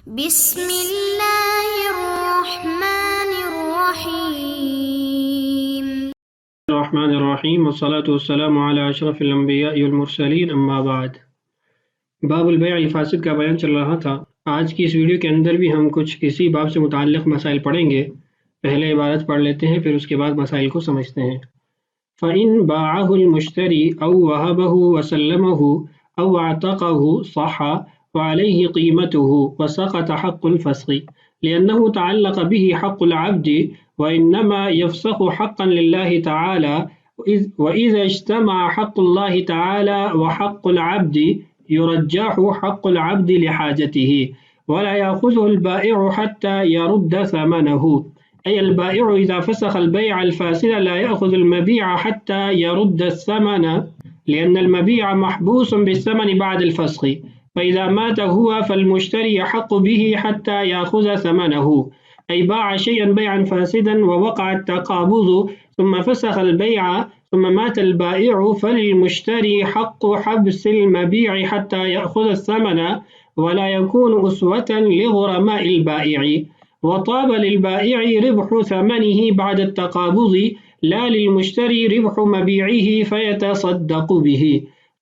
بسم اللہ الرحمن الرحیم الرحمن الرحیم والصلاة والسلام علی اشرف الانبیاء والمرسلین اما بعد۔ باب البیع الفاسد کا بیان چل رہا تھا۔ آج کی اس ویڈیو کے اندر بھی ہم کچھ اسی باب سے متعلق مسائل پڑھیں گے۔ پہلے عبارت پڑھ لیتے ہیں، پھر اس کے بعد مسائل کو سمجھتے ہیں۔ فَإِن بَاعَهُ الْمُشْتَرِي أَوْ وَهَبَهُ وَسَلَّمَهُ أَوْ اعْتَقَهُ صَحَّ وعليه قيمته وسقط حق الفسخ لأنه تعلق به حق العبد وإنما يفسخ حقا لله تعالى، وإذا اجتمع حق الله تعالى وحق العبد يرجح حق العبد لحاجته ولا يأخذه البائع حتى يرد ثمنه، أي البائع إذا فسخ البيع الفاسد لا يأخذ المبيع حتى يرد الثمن لأن المبيع محبوس بالثمن بعد الفسخ، فإذا مات هو فالمشتري يحق به حتى يأخذ ثمنه، أي باع شيئا بيعا فاسدا ووقع التقابض ثم فسخ البيع ثم مات البائع فللمشتري حق حبس المبيع حتى يأخذ الثمن ولا يكون أسوة لغرماء البائع، وطاب للبائع ربح ثمنه بعد التقابض لا للمشتري ربح مبيعه فيتصدق به.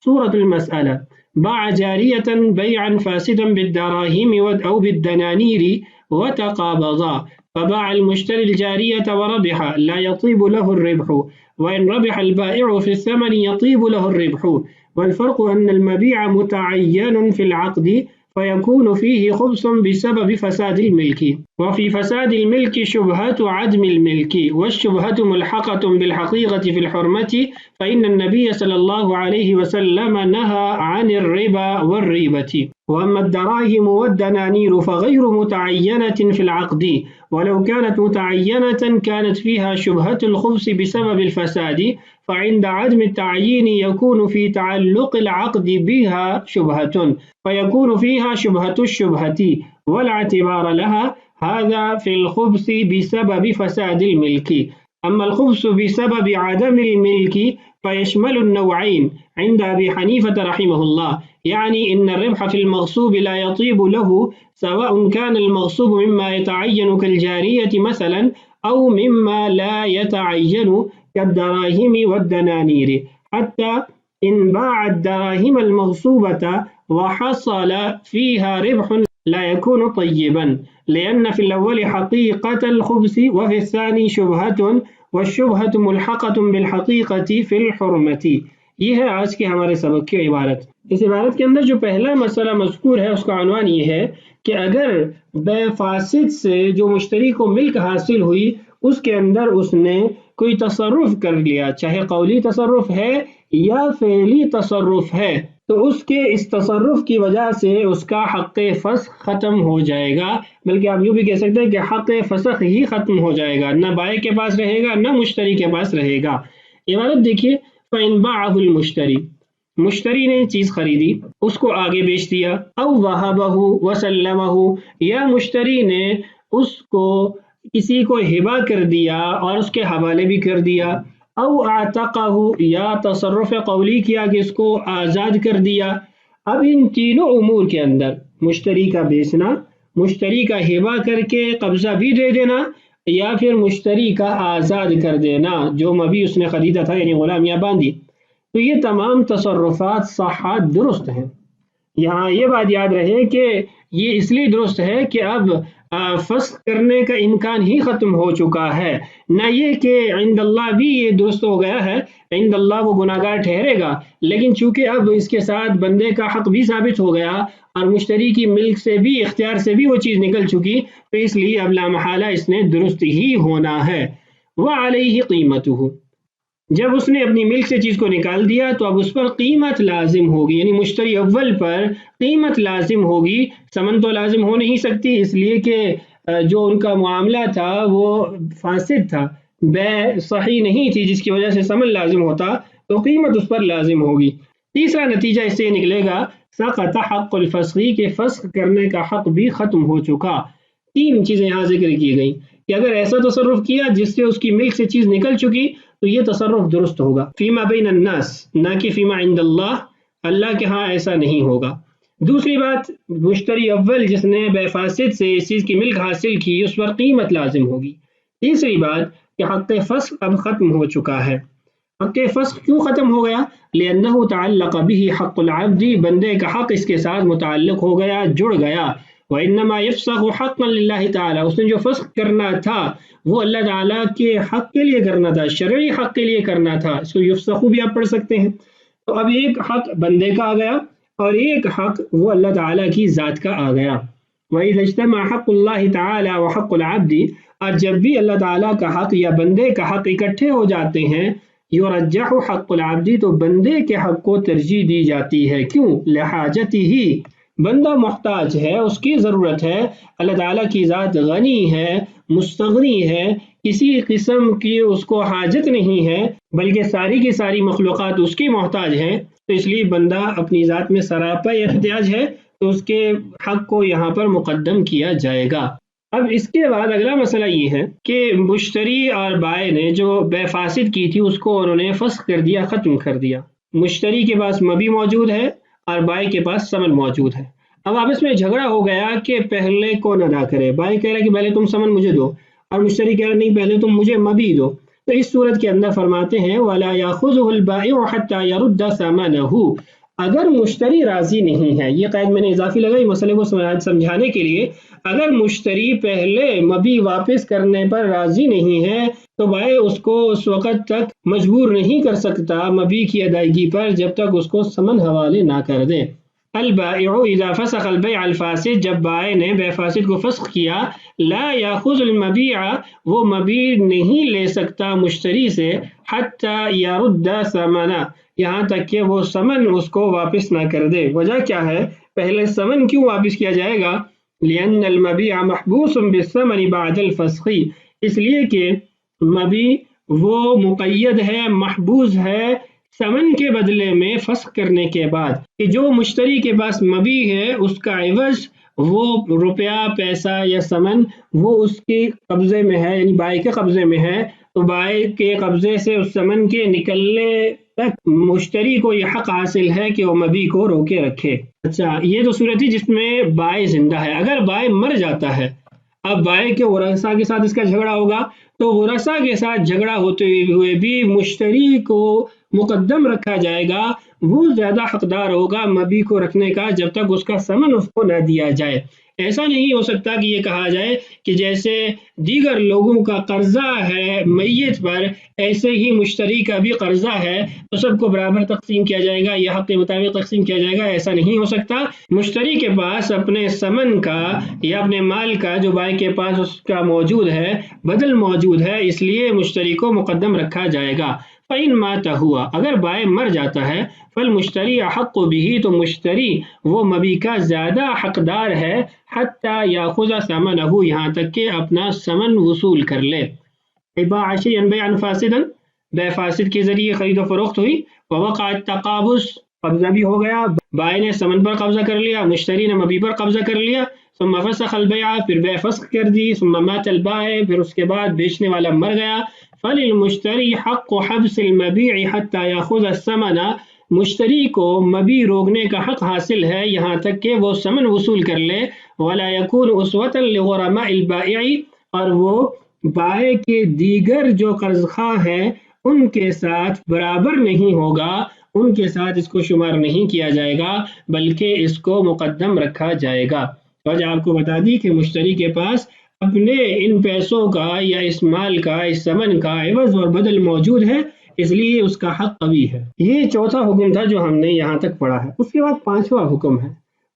سورة المسألة: باع جارية بيعا فاسدا بالدراهم أو بالدنانير وتقابضا، فباع المشتري الجارية وربح لا يطيب له الربح، وإن ربح البائع في الثمن يطيب له الربح، والفرق أن المبيع متعين في العقد فيكون فيه خبث بسبب فساد الملك، وفي فساد الملك شبهة عدم الملك، والشبهة ملحقة بالحقيقة في الحرمة، فإن النبي صلى الله عليه وسلم نهى عن الربا والريبة. وأما الدراهم والدنانير فغير متعينة في العقد، ولو كانت متعينة كانت فيها شبهة الخبث بسبب الفساد، فعند عدم التعيين يكون في تعلق العقد بها شبهة فيكون فيها شبهة الشبهة ولا اعتبار لها، هذا في الخبث بسبب فساد الملك. أما الخبث بسبب عدم الملك فيشمل النوعين عند أبي حنيفة رحمه الله، يعني إن الربح في المغصوب لا يطيب له سواء كان المغصوب مما يتعين كالجارية مثلا أو مما لا يتعين كالدراهم والدنانير، حتى إن باع الدراهم المغصوبة وحصل فيها ربح لا يكون طيبا، لأن في الأول حقيقة الخبث وفي الثاني شبهة، والشبهة ملحقة بالحقيقة في الحرمة. یہ ہے آج کے ہمارے سبق کی عبارت۔ اس عبارت کے اندر جو پہلا مسئلہ مذکور ہے اس کا عنوان یہ ہے کہ اگر بیع فاسد سے جو مشتری کو ملک حاصل ہوئی اس کے اندر اس نے کوئی تصرف کر لیا، چاہے قولی تصرف ہے یا فعلی تصرف ہے، تو اس کے اس تصرف کی وجہ سے اس کا حق فسخ ختم ہو جائے گا، بلکہ آپ یوں بھی کہہ سکتے ہیں کہ حق فسخ ہی ختم ہو جائے گا، نہ بائع کے پاس رہے گا نہ مشتری کے پاس رہے گا۔ عبارت دیکھیے، فَإِن بَاعَهُ الْمُشْتَرِي، مشتری نے چیز خریدی، اس کو آگے بیچ دیا، او وَهَبَهُ وَسَلَّمَهُ، یا مشتری نے اس کو کسی کو ہبہ کر دیا اور اس کے حوالے بھی کر دیا، او اعتقہ، یا تصرف قولی کیا کہ اس کو آزاد کر دیا۔ اب ان تینوں امور کے اندر مشتری کا بیچنا، مشتری کا ہبہ کر کے قبضہ بھی دے دینا، یا پھر مشتری کا آزاد کر دینا جو مبی اس نے خریدا تھا، یعنی غلام یا باندی، تو یہ تمام تصرفات صحیح درست ہیں۔ یہاں یہ بات یاد رہے کہ یہ اس لیے درست ہے کہ اب فسخ کرنے کا امکان ہی ختم ہو چکا ہے، نہ یہ کہ عند اللہ بھی یہ درست ہو گیا ہے، عند اللہ وہ گناہگار ٹھہرے گا، لیکن چونکہ اب اس کے ساتھ بندے کا حق بھی ثابت ہو گیا اور مشتری کی ملک سے بھی، اختیار سے بھی وہ چیز نکل چکی، تو اس لیے اب لا محالہ اس نے درست ہی ہونا ہے۔ وعلیہ قیمتہ، جب اس نے اپنی ملک سے چیز کو نکال دیا تو اب اس پر قیمت لازم ہوگی، یعنی مشتری اول پر قیمت لازم ہوگی، ثمن تو لازم ہو نہیں سکتی اس لیے کہ جو ان کا معاملہ تھا وہ فاسد تھا، بیع صحیح نہیں تھی جس کی وجہ سے ثمن لازم ہوتا، تو قیمت اس پر لازم ہوگی۔ تیسرا نتیجہ اس سے نکلے گا سقط حق الفسخ، کہ فسخ کرنے کا حق بھی ختم ہو چکا۔ تین چیزیں یہاں ذکر کی گئی کہ اگر ایسا تصرف کیا جس سے اس کی ملک سے چیز نکل چکی تو یہ تصرف درست ہوگا، فیما بین الناس، نہ کہ فیما عند اللہ، اللہ کے ہاں ایسا نہیں ہوگا۔ دوسری بات، مشتری اول جس نے بے فاسد سے اس چیز کی ملک حاصل کی اس پر قیمت لازم ہوگی۔ تیسری بات کہ حق فسخ اب ختم ہو چکا ہے۔ حق فسخ کیوں ختم ہو گیا؟ لأنه تعلق به حق العبد، بندے کا حق اس کے ساتھ متعلق ہو گیا، جڑ گیا۔ وإنما يفسخ حقا لله تعالی، اس نے جو فسخ کرنا تھا وہ اللہ تعالیٰ کے حق کے لیے کرنا تھا، شرعی حق کے لیے کرنا تھا، اس کو یفسخ بھی آپ پڑھ سکتے ہیں۔ تو اب ایک حق بندے کا آ گیا اور ایک حق وہ اللہ تعالیٰ کی ذات کا آ گیا۔ وإذا اجتمع حق اللہ تعالی وحق العبد، اور جب بھی اللہ تعالیٰ کا حق یا بندے کا حق اکٹھے ہو جاتے ہیں، یرجح حق العبد، تو بندے کے حق کو ترجیح دی جاتی ہے۔ کیوں؟ لحاجتہ، بندہ محتاج ہے، اس کی ضرورت ہے، اللہ تعالیٰ کی ذات غنی ہے، مستغنی ہے، کسی قسم کی اس کو حاجت نہیں ہے، بلکہ ساری کی ساری مخلوقات اس کی محتاج ہیں، تو اس لیے بندہ اپنی ذات میں سراپا احتیاج ہے، تو اس کے حق کو یہاں پر مقدم کیا جائے گا۔ اب اس کے بعد اگلا مسئلہ یہ ہے کہ مشتری اور بائع نے جو بے فاسد کی تھی اس کو انہوں نے فسخ کر دیا، ختم کر دیا۔ مشتری کے پاس مبی موجود ہے اور بائع کے پاس ثمن موجود ہے۔ اب آپس میں جھگڑا ہو گیا کہ پہلے کون ادا کرے، بائع کہہ رہا کہ پہلے تم ثمن مجھے دو، اور مشتری کہہ رہا نہیں پہلے تم مجھے مبی دو۔ تو اس صورت کے اندر فرماتے ہیں وَلَا يَأْخُذُهُ الْبَائِعُ حَتَّى يَرُدَّ ثَمَنَهُ، اگر مشتری راضی نہیں ہے، یہ قید میں نے اضافی لگائی مسئلے کو سمجھانے کے لیے، اگر مشتری پہلے مبی واپس کرنے پر راضی نہیں ہے تو بائع اس کو اس وقت تک مجبور نہیں کر سکتا مبی کی ادائیگی پر جب تک اس کو ثمن حوالے نہ کر دے۔ البائع اذا فسخ البيع الفاسد، جب بائع نے بے فاسد کو فسخ کیا، لا ياخذ المبيع، وہ مبی نہیں لے سکتا مشتری سے، حتى يرد ثمنه، یہاں تک کہ وہ ثمن اس کو واپس نہ کر دے۔ وجہ کیا ہے؟ پہلے ثمن کیوں واپس کیا جائے گا؟ لأن المبيع محبوس بالثمن بعد الفسخ، اس لیے کہ مبی وہ مقید ہے، محبوس ہے ثمن کے بدلے میں فسخ کرنے کے بعد، کہ جو مشتری کے پاس مبی ہے اس کا عوض وہ روپیہ، پیسہ یا ثمن وہ اس کے قبضے میں ہے، یعنی بائع کے قبضے میں ہے، تو بائع کے قبضے سے اس ثمن کے نکلنے تک مشتری کو یہ حق حاصل ہے کہ وہ مبی کو روکے رکھے۔ اچھا، یہ تو صورت ہے جس میں بائع زندہ ہے۔ اگر بائع مر جاتا ہے، اب بائع کے ورثاء کے ساتھ اس کا جھگڑا ہوگا، تو ورثاء کے ساتھ جھگڑا ہوتے ہوئے بھی مشتری کو مقدم رکھا جائے گا، وہ زیادہ حقدار ہوگا مبی کو رکھنے کا جب تک اس کا ثمن اس کو نہ دیا جائے۔ ایسا نہیں ہو سکتا کہ یہ کہا جائے کہ جیسے دیگر لوگوں کا قرضہ ہے میت پر، ایسے ہی مشتری کا بھی قرضہ ہے تو سب کو برابر تقسیم کیا جائے گا یا حق کے مطابق تقسیم کیا جائے گا، ایسا نہیں ہو سکتا۔ مشتری کے پاس اپنے ثمن کا یا اپنے مال کا جو بائع کے پاس اس کا موجود ہے، بدل موجود ہے، اس لیے مشتری کو مقدم رکھا جائے گا۔ فَإِن مَاتَ ہوا، اگر بائع مر جاتا ہے، فالمشتری احق به، تو مشتری وہ مبی کا زیادہ حقدار ہے، حتی یاخذ ثمنہ، یہاں تک کہ اپنا ثمن وصول کر لے۔ باع شیئا بیعا فاسدا، بے فاسد کے ذریعے خرید و فروخت ہوئی، ووقع التقابض، قبضہ بھی ہو گیا، بائع نے ثمن پر قبضہ کر لیا، مشتری نے مبی پر قبضہ کر لیا، ثم فسخ البیع، پھر بے فسخ کر دی، ثم مات البائع، پھر اس کے بعد بیچنے والا مر گیا، فللمشتری حق حبس المبیع حتی یاخذ الثمن، مشتری کو مبی روکنے کا حق حاصل ہے یہاں تک کہ وہ ثمن وصول کر لے، ولا یکون اسوۃ لغرماء البائع، اور وہ بائع کے دیگر جو قرض خواہ ہیں ان کے ساتھ برابر نہیں ہوگا، ان کے ساتھ اس کو شمار نہیں کیا جائے گا بلکہ اس کو مقدم رکھا جائے گا۔ وجہ آپ کو بتا دی کہ مشتری کے پاس اپنے ان پیسوں کا یا اس مال کا، اس ثمن کا عوض اور بدل موجود ہے، اس لیے اس کا حق قوی ہے۔ یہ چوتھا حکم تھا جو ہم نے یہاں تک پڑھا ہے۔ اس کے بعد پانچواں حکم ہے۔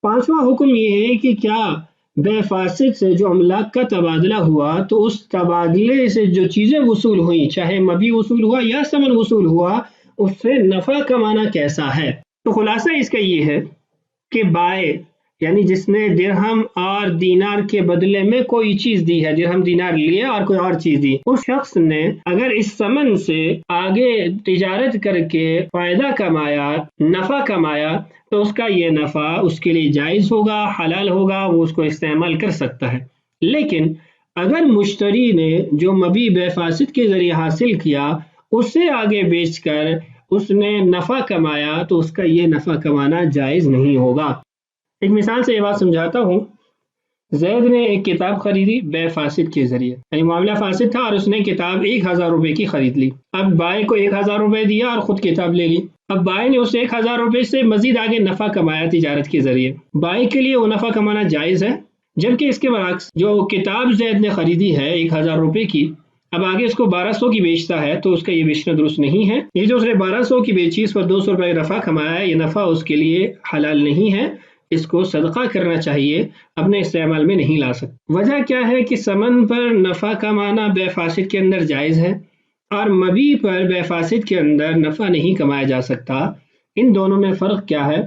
پانچواں حکم یہ ہے کہ کیا بے فاسد سے جو املاک کا تبادلہ ہوا تو اس تبادلے سے جو چیزیں وصول ہوئیں، چاہے مبی وصول ہوا یا ثمن وصول ہوا، اس سے نفع کمانا کیسا ہے؟ تو خلاصہ اس کا یہ ہے کہ بائع یعنی جس نے درہم اور دینار کے بدلے میں کوئی چیز دی ہے، درہم دینار لیے اور کوئی اور چیز دی، اس شخص نے اگر اس ثمن سے آگے تجارت کر کے فائدہ کمایا، نفع کمایا، تو اس کا یہ نفع اس کے لیے جائز ہوگا، حلال ہوگا، وہ اس کو استعمال کر سکتا ہے۔ لیکن اگر مشتری نے جو مبی بے فاسد کے ذریعے حاصل کیا اسے آگے بیچ کر اس نے نفع کمایا تو اس کا یہ نفع کمانا جائز نہیں ہوگا۔ ایک مثال سے یہ بات سمجھاتا ہوں. زید نے ایک کتاب خریدی بے فاسد کے ذریعے، یعنی معاملہ فاسد تھا اور اس نے کتاب 1000 روپے کی خرید لی. اب بائیں کو 1000 روپے دیا اور خود کتاب لے لی. اب بائیں نے اس 1000 روپے سے مزید آگے نفع کمایا تجارت کے ذریعے. بائیں کے لیے وہ نفع کمانا جائز ہے، جبکہ اس کے برعکس جو کتاب زید نے خریدی ہے 1000 روپے کی، اب آگے اس کو 1200 کی بیچتا ہے تو اس کا یہ بیچنا درست نہیں ہے. یہ جو اس نے 1200 کی بیچی اس پر 200 روپے نفع کمایا، یہ نفع اس کے لیے حلال نہیں ہے، اس کو صدقہ کرنا چاہیے، اپنے استعمال میں نہیں لا سکتا. وجہ کیا ہے کہ ثمن پر نفع کمانا بے فاسد کے اندر جائز ہے اور مبیع پر بے فاسد کے اندر نفع نہیں کمایا جا سکتا. ان دونوں میں فرق کیا ہے؟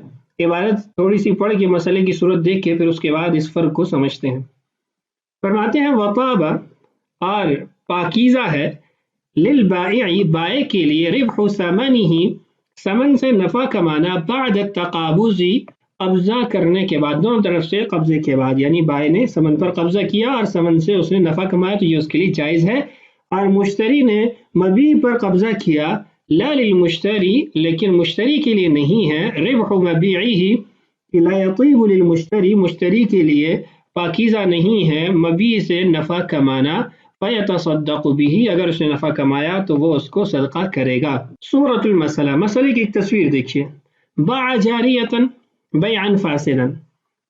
عبارت تھوڑی سی پڑھ کے مسئلے کی صورت دیکھ کے پھر اس کے بعد اس فرق کو سمجھتے ہیں. فرماتے ہیں وطابہ اور پاکیزہ ہے للبائع بائع کے لیے ربح ثمنہ ثمن سے نفع کمانا بعد التقابض قبضہ کرنے کے بعد، دونوں طرف سے قبضے کے بعد، یعنی بائع نے ثمن پر قبضہ کیا اور ثمن سے اس نے نفع کمایا تو یہ اس کے لیے جائز ہے، اور مشتری نے مبیع پر قبضہ کیا لا للمشتری لیکن مشتری کے لیے نہیں ہے، ربح مبیعہ لا یطیب للمشتری مشتری کے لیے پاکیزہ نہیں ہے مبیع سے نفع کمانا، فیتصدق بہ اگر اس نے نفع کمایا تو وہ اس کو صدقہ کرے گا. صورت المسئلہ، مسئلے کی ایک تصویر دیکھیے. باع جاریۃ بیعا فاسدا،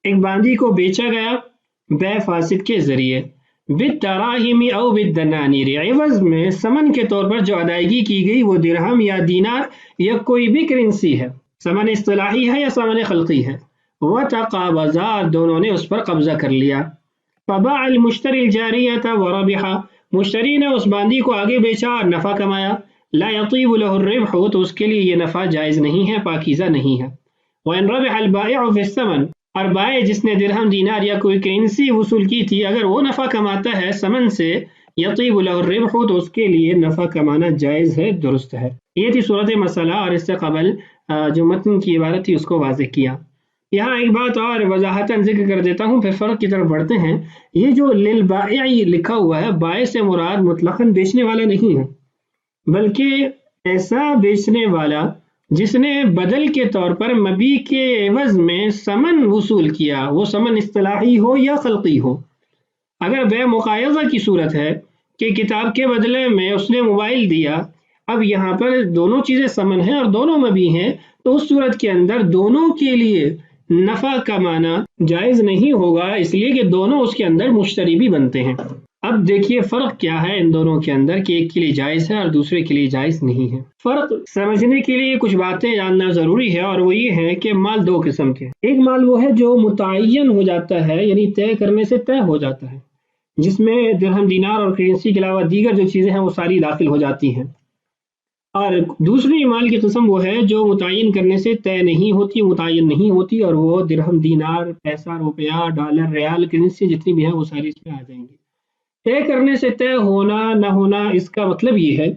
ایک باندی کو بیچا گیا بے فاسد کے ذریعے، بالدراہم او بالدنانیر عوض میں ثمن کے طور پر جو ادائیگی کی گئی وہ درہم یا دینار یا کوئی بھی کرنسی ہے، ثمن اصطلاحی ہے یا ثمن خلقی ہے. وتقابضا دونوں نے اس پر قبضہ کر لیا. فباع المشتری الجاریۃ وربح مشتری نے اس باندی کو آگے بیچا اور نفع کمایا. لا یطیب له الربح تو اس کے لیے یہ نفع جائز نہیں ہے، پاکیزہ نہیں ہے. وَإِن رَبِحَ الْبَائِعُ فِي الثَّمَنِ اور بائع جس نے درہم دینار یا کوئی کرنسی وصول کی تھی اگر وہ نفع کماتا ہے ثمن سے، یطیب له الربح تو اس کے لیے نفع کمانا جائز ہے، درست ہے. یہ تھی صورت مسئلہ اور اس سے قبل جو متن کی عبارت تھی اس کو واضح کیا. یہاں ایک بات اور وضاحتاً ذکر کر دیتا ہوں پھر فرق کی طرف بڑھتے ہیں. یہ جو للبائع لکھا ہوا ہے بائع سے مراد مطلقاً بیچنے والا نہیں ہے، بلکہ ایسا بیچنے والا جس نے بدل کے طور پر مبیع کے عوض میں ثمن وصول کیا، وہ ثمن اصطلاحی ہو یا خلقی ہو. اگر بے مقایضہ کی صورت ہے کہ کتاب کے بدلے میں اس نے موبائل دیا، اب یہاں پر دونوں چیزیں ثمن ہیں اور دونوں مبیع ہیں، تو اس صورت کے اندر دونوں کے لیے نفع کمانا جائز نہیں ہوگا، اس لیے کہ دونوں اس کے اندر مشتری بھی بنتے ہیں. اب دیکھیے فرق کیا ہے ان دونوں کے اندر کہ ایک کے لیے جائز ہے اور دوسرے کے لیے جائز نہیں ہے. فرق سمجھنے کے لیے کچھ باتیں جاننا ضروری ہے اور وہ یہ ہے کہ مال دو قسم کے. ایک مال وہ ہے جو متعین ہو جاتا ہے، یعنی طے کرنے سے طے ہو جاتا ہے، جس میں درہم دینار اور کرنسی کے علاوہ دیگر جو چیزیں ہیں وہ ساری داخل ہو جاتی ہیں. اور دوسری مال کی قسم وہ ہے جو متعین کرنے سے طے نہیں ہوتی، متعین نہیں ہوتی، اور وہ درہم دینار، پیسہ، روپیہ، ڈالر، ریال، کرنسی جتنی بھی ہیں وہ ساری اس میں آ جائیں گی. طے کرنے سے طے ہونا نہ ہونا اس کا مطلب یہ ہے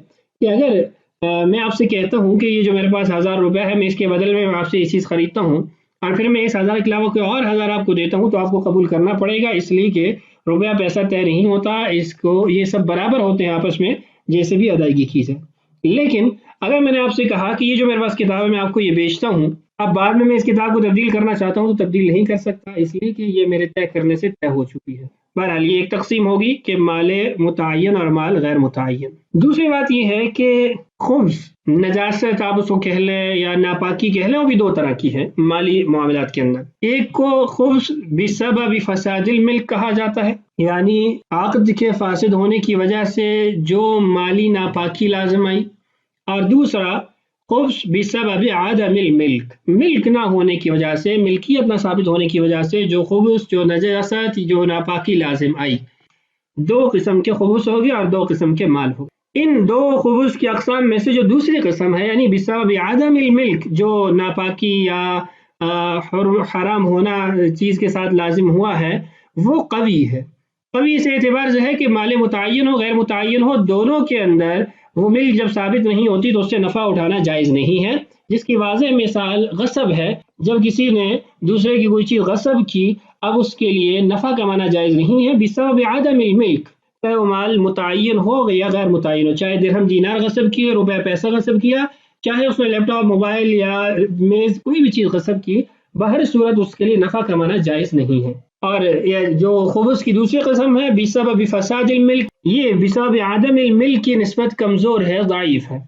کہ اگر میں آپ سے کہتا ہوں کہ یہ جو میرے پاس 1000 روپے ہے میں اس کے بدل میں آپ سے یہ چیز خریدتا ہوں اور پھر میں اس 1000 کے علاوہ کوئی اور 1000 آپ کو دیتا ہوں تو آپ کو قبول کرنا پڑے گا، اس لیے کہ روپیہ پیسہ طے نہیں ہوتا، اس کو یہ سب برابر ہوتے ہیں آپس میں جیسے بھی ادائیگی کی جائے. لیکن اگر میں نے آپ سے کہا کہ یہ جو میرے پاس کتاب ہے میں آپ کو یہ بیچتا ہوں، اب بعد میں اس کتاب کو تبدیل کرنا چاہتا ہوں تو تبدیل نہیں کر سکتا، اس لیے کہ یہ میرے طے کرنے سے طے ہو چکی ہے. بہرحال یہ ایک تقسیم ہوگی کہ مال متعین اور مال غیر متعین. دوسری بات یہ ہے کہ خبث، نجاست آپ اس کو کہہ لیں یا ناپاکی کہہ لیں، وہ بھی دو طرح کی ہے مالی معاملات کے اندر. ایک کو خبث بسبب فساد الملک کہا جاتا ہے، یعنی عقد کے فاسد ہونے کی وجہ سے جو مالی ناپاکی لازم آئی، اور دوسرا خبث بسبب عدم الملک، ملک نہ ہونے کی وجہ سے، ملکیت نہ ثابت ہونے کی وجہ سے جو خبث، جو نجاست، جو ناپاکی لازم آئی. دو قسم کے خبث ہوگی اور دو قسم کے مال ہوگی. ان دو خبث کی اقسام میں سے جو دوسری قسم ہے یعنی بسبب عدم الملک، جو ناپاکی یا حرام ہونا چیز کے ساتھ لازم ہوا ہے، وہ قوی ہے. قوی سے اعتبار سے ہے کہ مال متعین ہو غیر متعین ہو، دونوں کے اندر وہ ملک جب ثابت نہیں ہوتی تو اس سے نفع اٹھانا جائز نہیں ہے. جس کی واضح مثال غصب ہے، جب کسی نے دوسرے کی کوئی چیز غصب کی اب اس کے لیے نفع کمانا جائز نہیں ہے بسبب عدم الملک، چاہے وہ مال متعین ہو یا غیر متعین ہو، چاہے درہم دینار غصب کیے، روپے پیسہ غصب کیا، چاہے اس نے لیپ ٹاپ، موبائل یا میز کوئی بھی چیز غصب کی، بہر صورت اس کے لیے نفع کمانا جائز نہیں ہے۔ اور یہ جو خبث کی دوسری قسم ہے بسبب فساد الملک، یہ بسبب عدم الملک کی نسبت کمزور ہے، ضعیف ہے،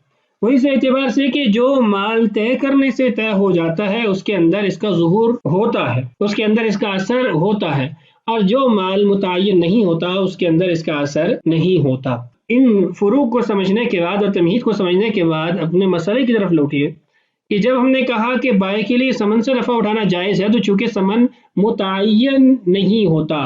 وہ اس اعتبار سے کہ جو مال طے کرنے سے طے ہو جاتا ہے اس کے اندر اس کا ظہور ہوتا ہے، اس کے اندر اس کا اثر ہوتا ہے، اور جو مال متعین نہیں ہوتا اس کے اندر اس کا اثر نہیں ہوتا۔ ان فروق کو سمجھنے کے بعد اور تمہید کو سمجھنے کے بعد اپنے مسئلے کی طرف لوٹیے کہ جب ہم نے کہا کہ بائع کے لیے ثمن سے نفع اٹھانا جائز ہے، تو چونکہ ثمن متعین نہیں ہوتا،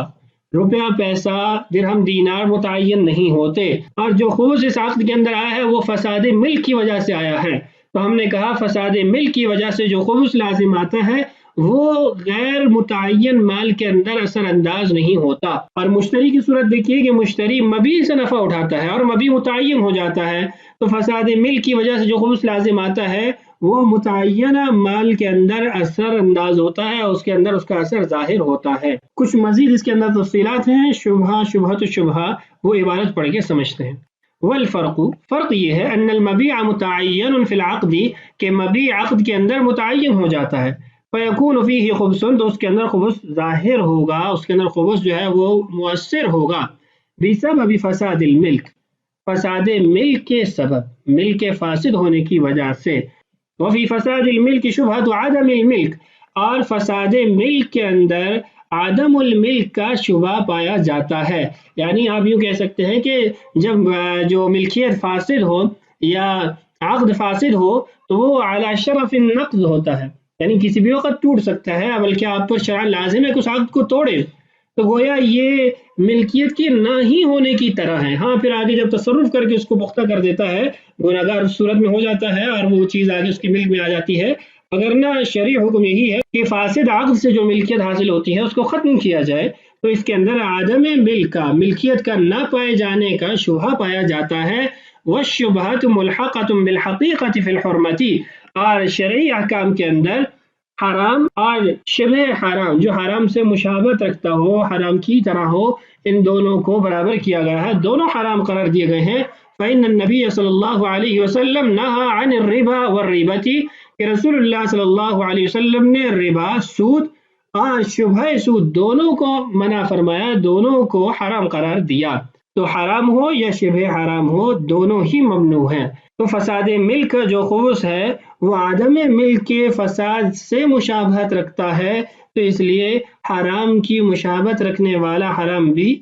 روپیہ پیسہ درہم دینار متعین نہیں ہوتے، اور جو خبث اس عقد کے اندر آیا ہے وہ فساد ملک کی وجہ سے آیا ہے، تو ہم نے کہا فساد ملک کی وجہ سے جو خبث لازم آتا ہے وہ غیر متعین مال کے اندر اثر انداز نہیں ہوتا۔ اور مشتری کی صورت دیکھیے کہ مشتری مبیع سے نفع اٹھاتا ہے اور مبیع متعین ہو جاتا ہے، تو فساد ملک کی وجہ سے جو خبث لازم آتا ہے وہ متعینہ مال کے اندر اثر انداز ہوتا ہے، اس کے اندر اس کا اثر ظاہر ہوتا ہے۔ کچھ مزید اس کے اندر تفصیلات ہیں، شبہہ، شبہۃ الشبہہ، وہ عبارت پڑھ کے سمجھتے ہیں۔ والفرق، فرق یہ ہے ان المبیع متعین فی العقد، کہ مبیع عقد کے اندر متعین ہو جاتا ہے، فیکون فیہ خبث، تو اس کے اندر خبث ظاہر ہوگا، اس کے اندر خبث جو ہے وہ مؤثر ہوگا، بسبب فساد الملک، فساد ملک کے سبب، ملک کے فاسد ہونے کی وجہ سے، وفی فساد الملک شبہۃ عدم الملک، اور فساد ملک کے اندر عدم الملک کا شبہ پایا جاتا ہے۔ یعنی آپ یوں کہہ سکتے ہیں کہ جب جو ملکیت فاسد ہو یا عقد فاسد ہو تو وہ علی شرف النقض ہوتا ہے، یعنی کسی بھی وقت ٹوٹ سکتا ہے، بلکہ آپ پر شرعاً لازم ہے کہ اس عقد کو توڑے، تو گویا یہ ملکیت کے نہ ہی ہونے کی طرح ہے۔ ہاں پھر آگے جب تصرف کر کے اس کو پختہ کر دیتا ہے، گناہگار اس صورت میں ہو جاتا ہے اور وہ چیز آگے اس کی ملک میں آ جاتی ہے، اگر نہ شرعی حکم یہی ہے کہ فاسد عقد سے جو ملکیت حاصل ہوتی ہے اس کو ختم کیا جائے، تو اس کے اندر عدم ملک کا، ملکیت کا نہ پائے جانے کا شبہ پایا جاتا ہے۔ والشبہۃ ملحقۃ بالحقیقۃ فی الحرمۃ، اور شرعی احکام کے اندر حرام اور شبہ حرام، جو حرام سے مشابہت رکھتا ہو، حرام کی طرح ہو، ان دونوں کو برابر کیا گیا ہے، دونوں حرام قرار دیے گئے ہیں۔ فإن النبی صلی اللہ علیہ وسلم نہى عن الربا والربۃ، کہ رسول اللہ صلی اللہ علیہ وسلم نے ربا، سود اور شبہ سود دونوں کو منع فرمایا، دونوں کو حرام قرار دیا، تو حرام ہو یا شبہ حرام ہو دونوں ہی ممنوع ہیں۔ تو فساد ملک جو خبث ہے وہ عدم ملک کے فساد سے مشابہت رکھتا ہے، تو اس لیے حرام کی مشابہت رکھنے والا حرام بھی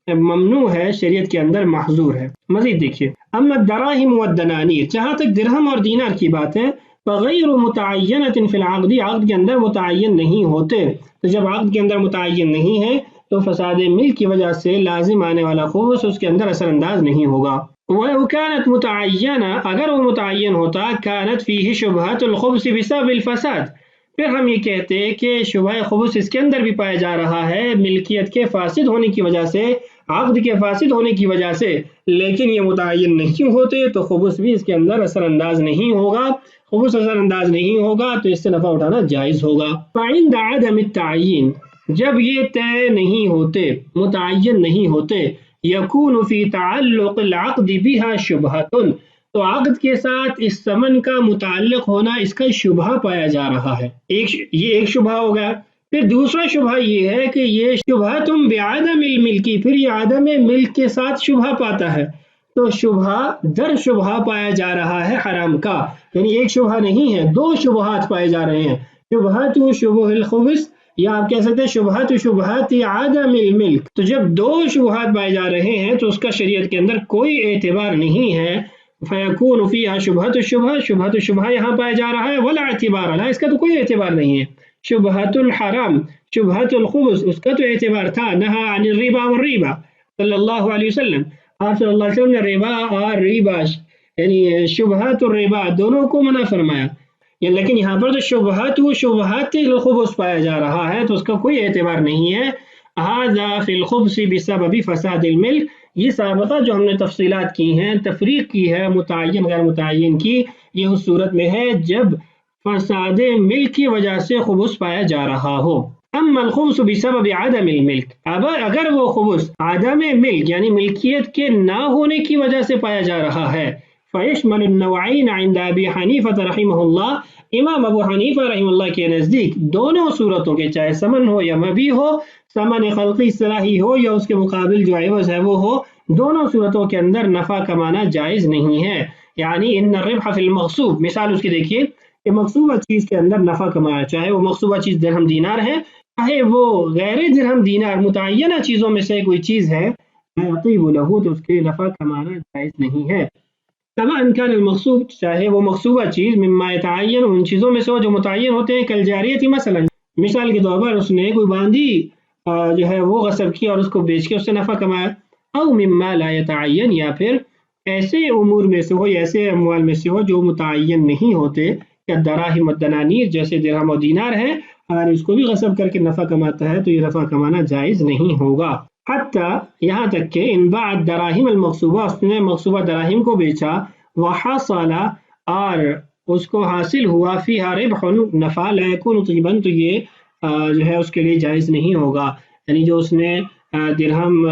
ممنوع ہے، شریعت کے اندر محظور ہے۔ مزید دیکھیے، اما الدراہم والدنانیر، جہاں تک درہم اور دینار کی بات ہے، فغیر متعینۃ فی العقد، عقد کے اندر متعین نہیں ہوتے، تو جب عقد کے اندر متعین نہیں ہے تو فساد ملک کی وجہ سے لازم آنے والا خبث اس کے اندر اثر انداز نہیں ہوگا۔ وَلَوْ كَانَتْ مُتَعَيَّنَةً، اگر وہ متعین ہوتا، كَانَتْ فِيهِ شُبْهَةُ الْخُبْثِ بِسَبَبِ الْفَسَاد، پھر ہم یہ کہتے کہ شبہ خبث اس کے اندر بھی پایا جا رہا ہے ملکیت کے فاسد ہونے کی وجہ سے، عقد کے فاسد ہونے کی وجہ سے، لیکن یہ متعین نہیں ہوتے تو خبث بھی اس کے اندر اثر انداز نہیں ہوگا، خبث اثر انداز نہیں ہوگا تو اس سے نفع اٹھانا جائز ہوگا۔ فَعِنْدَ عَدَمِ التَّعْيِينِ، جب یہ طے نہیں ہوتے، متعین نہیں ہوتے، یکون فی تعلق العقد بها شبہۃ، تو عقد کے ساتھ اس ثمن کا متعلق ہونا اس کا شبہ پایا جا رہا ہے، یہ ایک شبہ ہو گیا۔ پھر دوسرا شبہ یہ ہے کہ یہ شبہۃ بعدم الملک، پھر یہ عدم ملک کے ساتھ شبہ پاتا ہے، تو شبہ در شبہ پایا جا رہا ہے حرام کا، یعنی ایک شبہ نہیں ہے، دو شبہات پائے جا رہے ہیں، شبہۃ شبہ الخبث، یا آپ کہہ سکتے ہیں شبہات شبہات عدم الملک۔ تو جب دو شبہات پائے جا رہے ہیں تو اس کا شریعت کے اندر کوئی اعتبار نہیں ہے، فیکون فیہا شبہۃ الشبہ، شبہۃ الشبہ یہاں پایا جا رہا ہے، ولا اعتبار لہا، اس کا تو کوئی اعتبار نہیں ہے۔ شبہۃ الحرام، شبہۃ الخبث، اس کا تو اعتبار تھا، نہا عن الربا والربا صلی اللہ علیہ وسلم، آپ صلی اللہ علیہ وسلم نے ربا اور ریبا یعنی شبہات الربا دونوں کو منع فرمایا، لیکن یہاں پر تو شبہات الخبث پایا جا رہا ہے تو اس کا کوئی اعتبار نہیں ہے۔ ھذا فی الخبث بسبب فساد الملک، یہ سابقہ جو ہم نے تفصیلات کی ہیں، تفریق کی ہے متعین غیر متعین کی، یہ اس صورت میں ہے جب فساد ملک کی وجہ سے خبث پایا جا رہا ہو۔ اما الخبث بسبب عدم الملک، اب اگر وہ خبث عدم ملک یعنی ملکیت کے نہ ہونے کی وجہ سے پایا جا رہا ہے، فیشمل النوعین عند ابی حنیفہ رحمہ اللہ، امام ابو حنیفہ رحمہ اللہ کے نزدیک دونوں صورتوں کے، چاہے سمن ہو یا مبیع ہو، سمن خلقی اصطلاحی ہو یا اس کے مقابل جو عوض ہے وہ ہو، دونوں صورتوں کے اندر نفع کمانا جائز نہیں ہے۔ یعنی ان الربح فی المغصوب، مثال اس کی دیکھیے کہ مغصوبہ چیز کے اندر نفع کمایا، چاہے وہ مغصوبہ چیز درہم دینار ہے، چاہے وہ غیر درہم دینار متعینہ چیزوں میں سے کوئی چیز ہے، یطیب لہ، تو اس کے نفع کمانا جائز نہیں ہے۔ کما ان کان المغصوب، چاہے وہ مغصوبہ چیز مما یتعین، ان چیزوں میں سے جو متعین ہوتے ہیں، کالجاریۃ مثلا، مثال کے طور پر اس نے کوئی باندی جو ہے وہ غصب کیا اور اس کو بیچ کے اس سے نفع کمایا، او مما لا یتعین، یا پھر ایسے امور میں سے ہو یا ایسے اموال میں سے ہو جو متعین نہیں ہوتے، یا دراہم الدنانیر، جیسے درہم و دینار ہے، اگر اس کو بھی غصب کر کے نفع کماتا ہے تو یہ نفع کمانا جائز نہیں ہوگا۔ حتیٰ یہاں تک کہ ان باع الدراہم المغصوبہ، اس نے مغصوبہ دراہم کو بیچا، وحصل، اور اس کو حاصل ہوا، فیہا ربح، نفع، لا یکون طیبا، تو یہ جو ہے اس کے لیے جائز نہیں ہوگا۔ یعنی جو اس نے درہم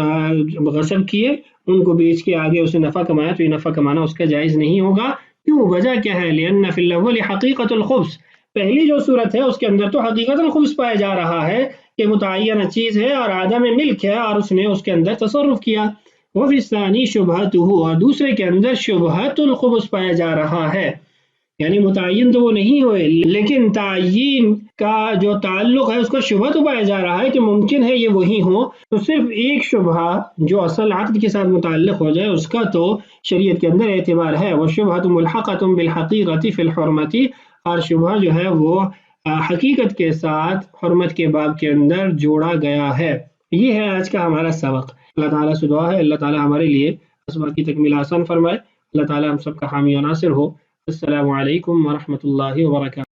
غصب کیے ان کو بیچ کے آگے اسے نفع کمایا تو یہ نفع کمانا اس کا جائز نہیں ہوگا۔ کیوں؟ وجہ کیا ہے؟ لأن فی الاول حقیقت الخبث، پہلی جو صورت ہے اس کے اندر تو حقیقت الخبث پایا جا رہا ہے کہ متعینہ چیز ہے اور عدم ملک ہے اور اس نے اس کے اندر تصرف کیا، وفی الثانی شبہتہ، اور دوسرے کے اندر شبہت الخبث پایا جا رہا ہے، یعنی متعین تو وہ نہیں ہوئے لیکن تعین کا جو تعلق ہے اس کا شبہ تو پایا جا رہا ہے کہ ممکن ہے یہ وہی ہو، تو صرف ایک شبہ جو اصل عقد کے ساتھ متعلق ہو جائے اس کا تو شریعت کے اندر اعتبار ہے۔ وشبہۃ ملحقۃ بالحقیقۃ فی الحرمۃ، اور شبہ جو ہے وہ حقیقت کے ساتھ حرمت کے باب کے اندر جوڑا گیا ہے۔ یہ ہے آج کا ہمارا سبق۔ اللہ تعالیٰ سے دعا ہے اللہ تعالیٰ ہمارے لیے اسباق کی تکمیل آسان فرمائے، اللہ تعالیٰ ہم سب کا حامی و ناصر ہو۔ السلام علیکم ورحمۃ اللہ وبرکاتہ۔